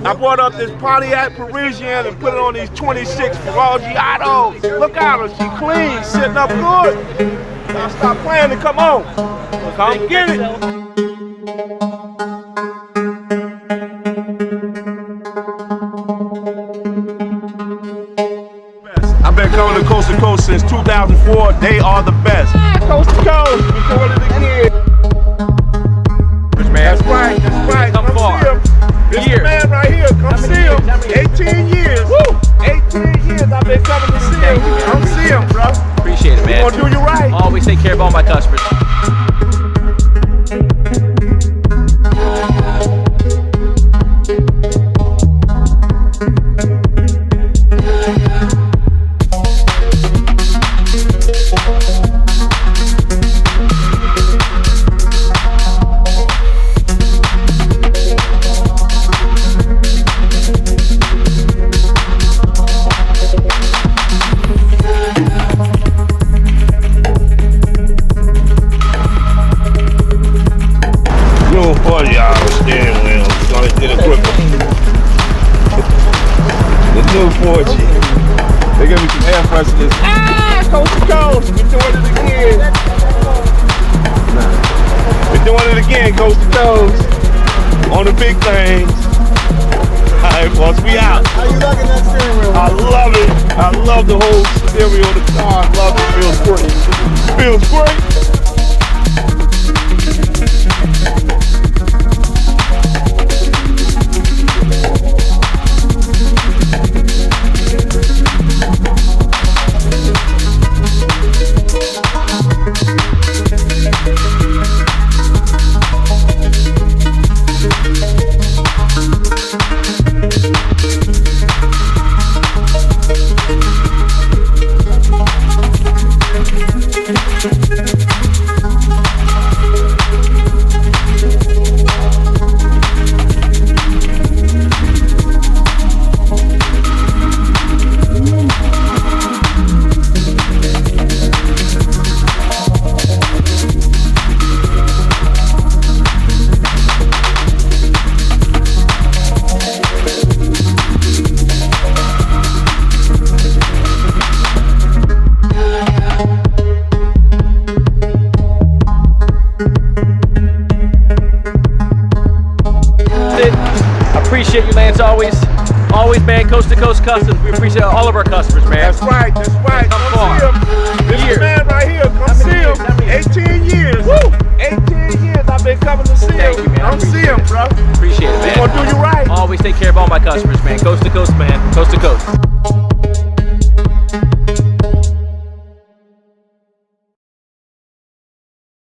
I brought up this Pontiac Parisienne and put it on these 26 FORGIATOs. Look at her, she clean, sitting up good. Now stop playing and come on. Come get it. I've been coming to coast since 2004. They are the best. Coast to coast, we're doing it again. That's right, that's right. Come see him. This the man right here. Come see him. 18 years. Woo! 18 years I've been coming to see him. Come see him, bro. Appreciate it, man. We're gonna do you right. Always take care of all my customers. Steering wheel, we're gonna get it quicker. The new 4G. They give me some air fresheners. Coast to coast, we're doing it again. We're doing it again, coast to coast. On the big things. Alright, boss, we out. How you liking that steering wheel? I love it. I love the whole stereo of the car. I love it. Feels great. Feels great. Appreciate you, Lance. Always, man. Coast to coast customs. We appreciate all of our customers, man. That's right. That's right. Come see him. This the man right here. Come see him. 18 years. Woo! 18 years I've been coming to see him. Thank you, man. Come see him, bro. Appreciate it, man. We're gonna do you right. Always take care of all my customers, man. Coast to coast, man. Coast to coast.